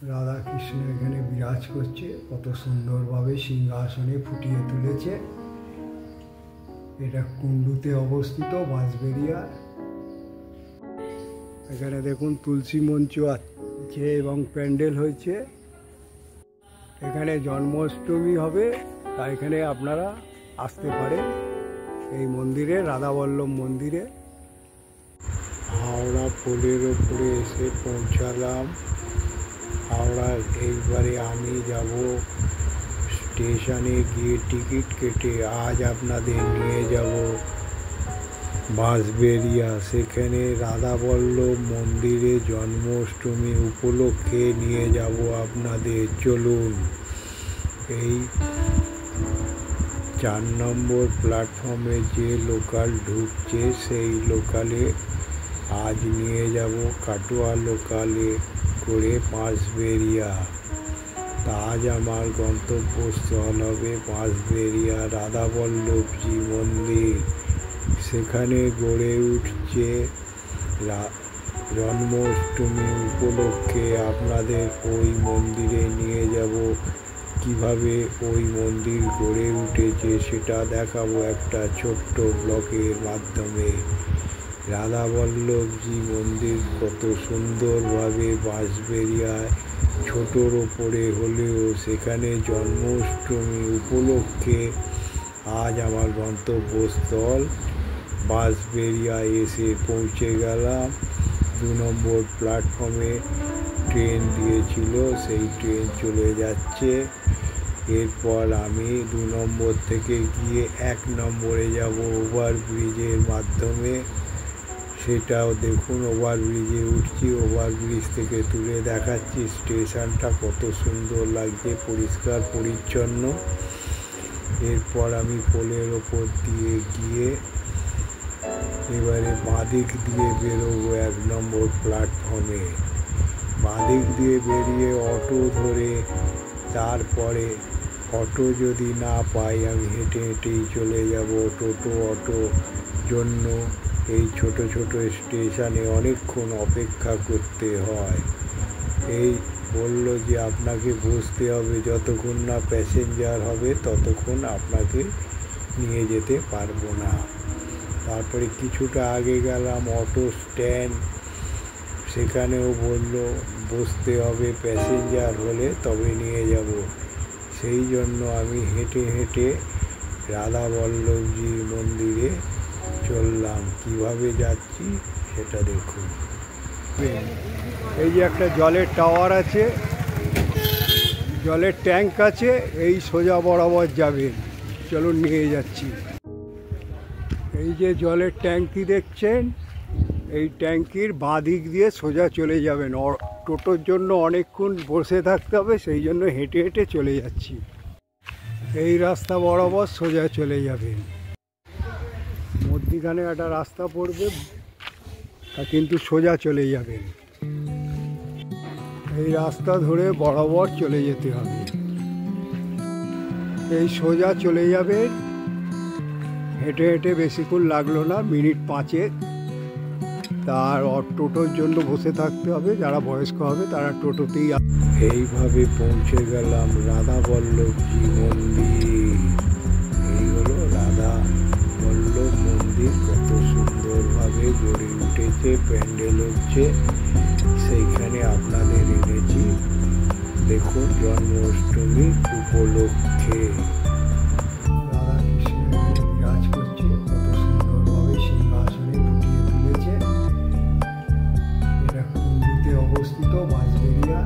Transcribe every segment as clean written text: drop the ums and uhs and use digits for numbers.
রাধা কৃষ্ণ এখানে বিরাজ করছে, কত সুন্দরভাবে সিংহাসনে ফুটিয়ে তুলেছে। এটা কুন্ডুতে অবস্থিত, বাঁশবেড়িয়া। এখানে দেখুন তুলসী মঞ্চ আছে এবং প্যান্ডেল হয়েছে। এখানে জন্মাষ্টমী হবে, তাই এখানে আপনারা আসতে পারেন এই মন্দিরে, রাধাবল্লভ মন্দিরে। হাওড়া পোলের ওপরে এসে পৌঁছালাম। হাওড়া এইবারে আমি যাব স্টেশনে গিয়ে টিকিট কেটে আজ আপনাদের নিয়ে যাব বাঁশবেড়িয়া। সেখানে রাধাবল্লভ মন্দিরে জন্মাষ্টমী উপলক্ষে নিয়ে যাব আপনাদের। চলুন, এই 4 নম্বর প্ল্যাটফর্মে যে লোকাল ঢুকছে সেই লোকালে আজ নিয়ে যাব, কাটোয়া লোকালে করে বাঁশবেড়িয়া। তা আজ আমার গন্তব্যস্থল হবে বাঁশবেড়িয়া রাধাবল্লভজি মন্দির। সেখানে গড়ে উঠছে জন্মাষ্টমী উপলক্ষে আপনাদের ওই মন্দিরে নিয়ে যাব। কিভাবে ওই মন্দির গড়ে উঠেছে সেটা দেখাবো একটা ছোট্ট ব্লগের মাধ্যমে। রাধাবল্লভজি মন্দির কত সুন্দরভাবে বাঁশবেড়িয়ায় ছোটোর ওপরে হলেও সেখানে জন্মাষ্টমী উপলক্ষে আজ আমার গন্তব্যস্থল বাঁশবেড়িয়ায় এসে পৌঁছে গেলাম। 2 নম্বর প্ল্যাটফর্মে ট্রেন দিয়েছিল, সেই ট্রেন চলে যাচ্ছে। এরপর আমি 2 নম্বর থেকে গিয়ে 1 নম্বরে যাব ওভারব্রিজের মাধ্যমে। সেটাও দেখুন, ওভারব্রিজে উঠছি, ওভারব্রিজ থেকে তুলে দেখাচ্ছি স্টেশনটা কত সুন্দর লাগছে, পরিষ্কার পরিচ্ছন্ন। এরপর আমি পোলের ওপর দিয়ে গিয়ে এবারে বাঁদিক দিয়ে বেরোবো 1 নম্বর প্ল্যাটফর্মে। বাঁদিক দিয়ে বেরিয়ে অটো ধরে, তারপরে অটো যদি না পাই আমি হেঁটে হেঁটেই চলে যাব অটো জন্য। এই ছোট ছোট স্টেশনে অনেকক্ষণ অপেক্ষা করতে হয়। এই বলল যে আপনাকে বসতে হবে, যতক্ষণ না প্যাসেঞ্জার হবে ততক্ষণ আপনাকে নিয়ে যেতে পারবো না। তারপরে কিছুটা আগে গেলাম অটো স্ট্যান্ড, সেখানেও বলল বসতে হবে, প্যাসেঞ্জার হলে তবে নিয়ে যাব। সেই জন্য আমি হেঁটে হেঁটে রাধাবল্লভজির মন্দিরে চললাম। কিভাবে যাচ্ছি সেটা দেখুন। এই যে একটা জলের টাওয়ার আছে, জলের ট্যাঙ্ক আছে, এই সোজা বরাবর যাবেন। চলুন নিয়ে যাচ্ছি। এই যে জলের ট্যাঙ্কি দেখছেন, এই ট্যাঙ্কির বাঁ দিক দিয়ে সোজা চলে যাবেন। টোটোর জন্য অনেকক্ষণ বসে থাকতে হবে, সেই জন্য হেঁটে হেঁটে চলে যাচ্ছি। এই রাস্তা বরাবর সোজা চলে যাবেন। মধ্যিখানে একটা রাস্তা পড়বে, তা কিন্তু সোজা চলে যাবেন। এই রাস্তা ধরে বরাবর চলে যেতে হবে। এই সোজা চলে যাবেন। হেঁটে হেঁটে বেশিক্ষণ লাগলো না, মিনিট 5। তার টোটোর জন্য বসে থাকতে হবে, যারা বয়স্ক হবে তারা টোটোতেই। এইভাবে পৌঁছে গেলাম রাধাবল্লভজি মন্দির। এই হলো রাধাবল্লভ মন্দির, কত সুন্দরভাবে গড়ে উঠেছে, প্যান্ডেল হচ্ছে, সেইখানে আপনাদের এনেছি দেখুন জন্মাষ্টমী উপলক্ষে। অবস্থিত বাঁশবেড়িয়া।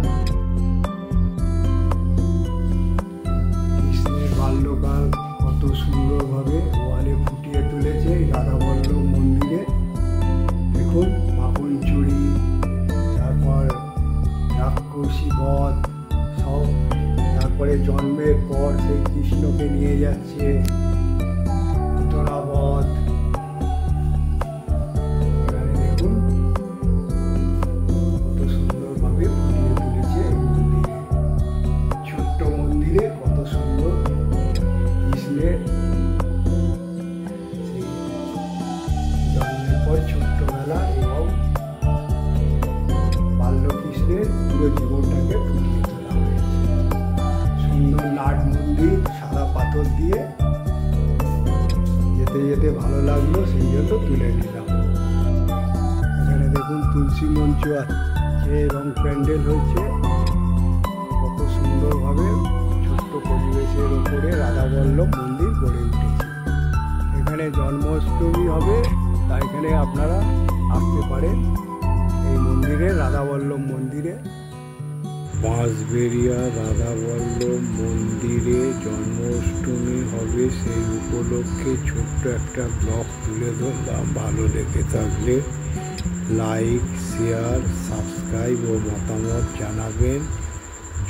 কৃষ্ণের বাল্যকাল কত সুন্দরভাবে ওয়ালে ফুটিয়ে তুলেছে রাধাবল্লভ মন্দিরে। দেখুন আপন চুরি, তারপর রাক্ষসী বধ সব, তারপরে জন্মের পর সেই কৃষ্ণকে নিয়ে যাচ্ছে, পুতনা বধ। ছোট্টবেলা এবং বাল্যকৃষ্ণের পুরো জীবন ওটাকে ফুটিয়ে তোলা হয়েছে। সুন্দর নাট মন্দির, সাদা পাথর দিয়ে, যেতে যেতে ভালো লাগলো, সেই জন্য তুলে নিলাম। এখানে দেখুন তুলসী মঞ্চ আছে এবং প্যান্ডেল হয়েছে কত সুন্দরভাবে। ছোট্ট পরিবেশের ওপরে রাধাবল্লভ মন্দির গড়ে উঠেছে। এখানে জন্মাষ্টমী হবে, তাই এখানে আপনারা আসতে পারেন এই মন্দিরে, রাধাবল্লভ মন্দিরে। বাঁশবেড়িয়া রাধাবল্লভ মন্দিরে জন্মাষ্টমী হবে, সেই উপলক্ষে ছোট্ট একটা ব্লগ তুলে ধরলাম। ভালো লেগে থাকলে লাইক, শেয়ার, সাবস্ক্রাইব ও মতামত জানাবেন।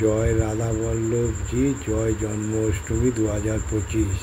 জয় রাধাবল্লভজি, জয় জন্মাষ্টমী 2025।